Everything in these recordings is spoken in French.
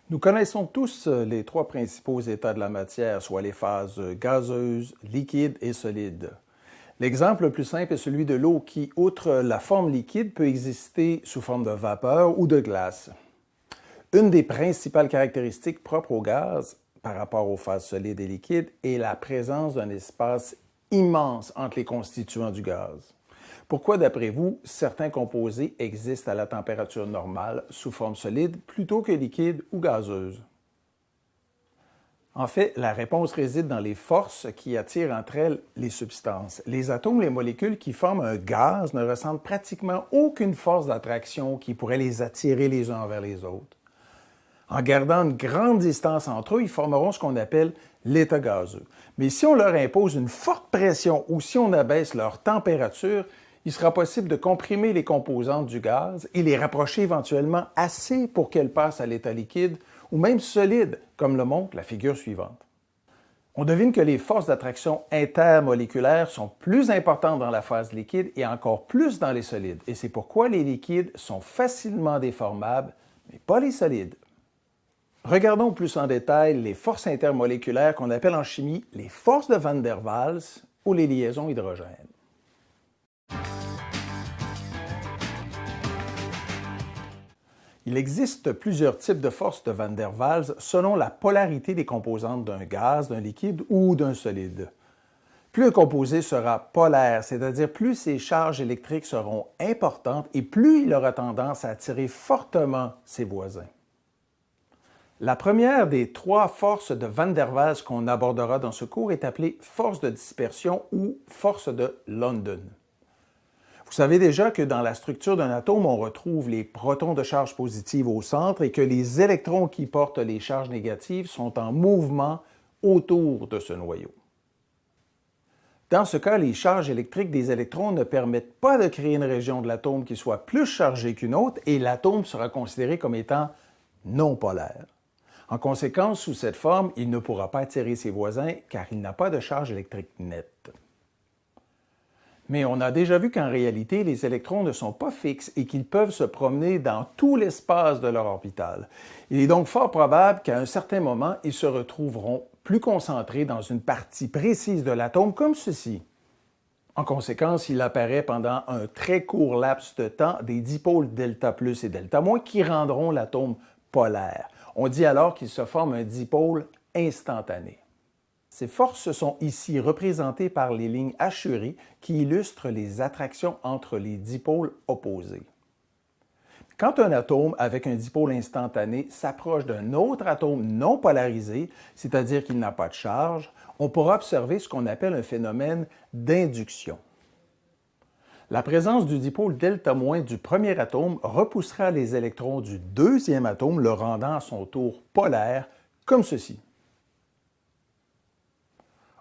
Nous connaissons tous les trois principaux états de la matière, soit les phases gazeuses, liquides et solides. L'exemple le plus simple est celui de l'eau qui, outre la forme liquide, peut exister sous forme de vapeur ou de glace. Une des principales caractéristiques propres au gaz, par rapport aux phases solides et liquides, est la présence d'un espace immense entre les constituants du gaz. Pourquoi, d'après vous, certains composés existent à la température normale sous forme solide plutôt que liquide ou gazeuse? En fait, la réponse réside dans les forces qui attirent entre elles les substances. Les atomes, les molécules qui forment un gaz ne ressentent pratiquement aucune force d'attraction qui pourrait les attirer les uns vers les autres. En gardant une grande distance entre eux, ils formeront ce qu'on appelle l'état gazeux. Mais si on leur impose une forte pression ou si on abaisse leur température, il sera possible de comprimer les composantes du gaz et les rapprocher éventuellement assez pour qu'elles passent à l'état liquide ou même solide, comme le montre la figure suivante. On devine que les forces d'attraction intermoléculaires sont plus importantes dans la phase liquide et encore plus dans les solides, et c'est pourquoi les liquides sont facilement déformables, mais pas les solides. Regardons plus en détail les forces intermoléculaires qu'on appelle en chimie les forces de Van der Waals ou les liaisons hydrogènes. Il existe plusieurs types de forces de Van der Waals selon la polarité des composantes d'un gaz, d'un liquide ou d'un solide. Plus un composé sera polaire, c'est-à-dire plus ses charges électriques seront importantes et plus il aura tendance à attirer fortement ses voisins. La première des trois forces de Van der Waals qu'on abordera dans ce cours est appelée force de dispersion ou force de London. Vous savez déjà que dans la structure d'un atome, on retrouve les protons de charge positive au centre et que les électrons qui portent les charges négatives sont en mouvement autour de ce noyau. Dans ce cas, les charges électriques des électrons ne permettent pas de créer une région de l'atome qui soit plus chargée qu'une autre et l'atome sera considéré comme étant non polaire. En conséquence, sous cette forme, il ne pourra pas attirer ses voisins car il n'a pas de charge électrique nette. Mais on a déjà vu qu'en réalité, les électrons ne sont pas fixes et qu'ils peuvent se promener dans tout l'espace de leur orbital. Il est donc fort probable qu'à un certain moment, ils se retrouveront plus concentrés dans une partie précise de l'atome comme ceci. En conséquence, il apparaît pendant un très court laps de temps des dipôles delta plus et delta moins qui rendront l'atome polaire. On dit alors qu'il se forme un dipôle instantané. Ces forces sont ici représentées par les lignes hachurées qui illustrent les attractions entre les dipôles opposés. Quand un atome avec un dipôle instantané s'approche d'un autre atome non polarisé, c'est-à-dire qu'il n'a pas de charge, on pourra observer ce qu'on appelle un phénomène d'induction. La présence du dipôle delta- du premier atome repoussera les électrons du deuxième atome, le rendant à son tour polaire, comme ceci.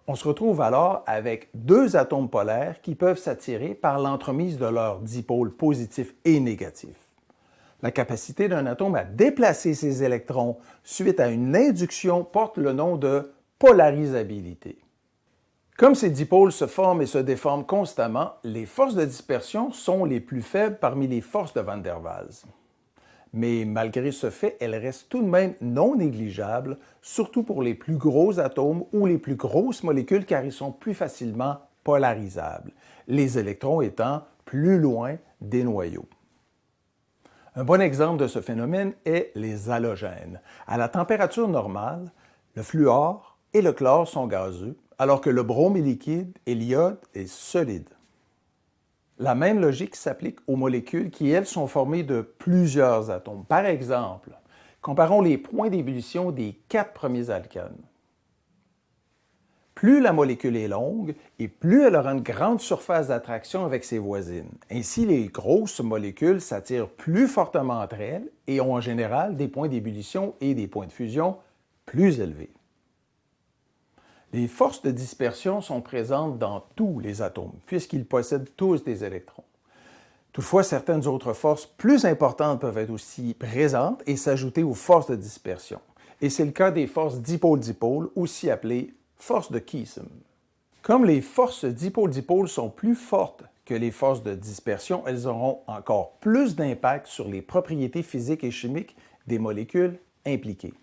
On se retrouve alors avec deux atomes polaires qui peuvent s'attirer par l'entremise de leurs dipôles positifs et négatifs. La capacité d'un atome à déplacer ses électrons suite à une induction porte le nom de polarisabilité. Comme ces dipôles se forment et se déforment constamment, les forces de dispersion sont les plus faibles parmi les forces de Van der Waals. Mais malgré ce fait, elles restent tout de même non négligeables, surtout pour les plus gros atomes ou les plus grosses molécules car ils sont plus facilement polarisables, les électrons étant plus loin des noyaux. Un bon exemple de ce phénomène est les halogènes. À la température normale, le fluor et le chlore sont gazeux, alors que le brome est liquide et l'iode est solide. La même logique s'applique aux molécules qui, elles, sont formées de plusieurs atomes. Par exemple, comparons les points d'ébullition des 4 premiers alcanes. Plus la molécule est longue et plus elle aura une grande surface d'attraction avec ses voisines. Ainsi, les grosses molécules s'attirent plus fortement entre elles et ont en général des points d'ébullition et des points de fusion plus élevés. Les forces de dispersion sont présentes dans tous les atomes, puisqu'ils possèdent tous des électrons. Toutefois, certaines autres forces plus importantes peuvent être aussi présentes et s'ajouter aux forces de dispersion. Et c'est le cas des forces dipôle-dipôle, aussi appelées forces de Keeson. Comme les forces dipôle-dipôle sont plus fortes que les forces de dispersion, elles auront encore plus d'impact sur les propriétés physiques et chimiques des molécules impliqués.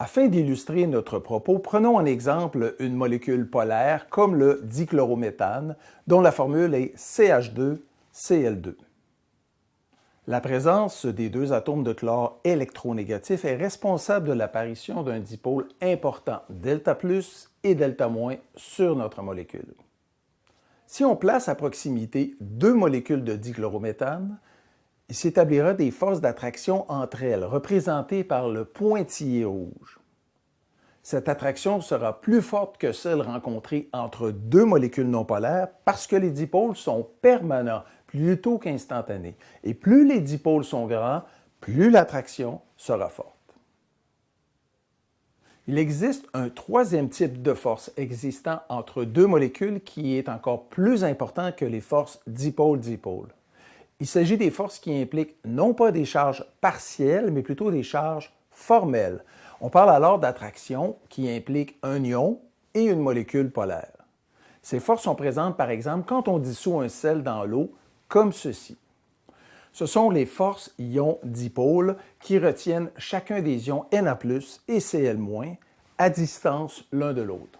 Afin d'illustrer notre propos, prenons en exemple une molécule polaire comme le dichlorométhane, dont la formule est CH2Cl2. La présence des deux atomes de chlore électronégatifs est responsable de l'apparition d'un dipôle important delta plus et delta- sur notre molécule. Si on place à proximité deux molécules de dichlorométhane, il s'établira des forces d'attraction entre elles, représentées par le pointillé rouge. Cette attraction sera plus forte que celle rencontrée entre deux molécules non polaires parce que les dipôles sont permanents plutôt qu'instantanés. Et plus les dipôles sont grands, plus l'attraction sera forte. Il existe un troisième type de force existant entre deux molécules qui est encore plus important que les forces dipôle-dipôle. Il s'agit des forces qui impliquent non pas des charges partielles, mais plutôt des charges formelles. On parle alors d'attraction qui implique un ion et une molécule polaire. Ces forces sont présentes, par exemple, quand on dissout un sel dans l'eau, comme ceci. Ce sont les forces ions-dipôles qui retiennent chacun des ions Na+ et Cl- à distance l'un de l'autre.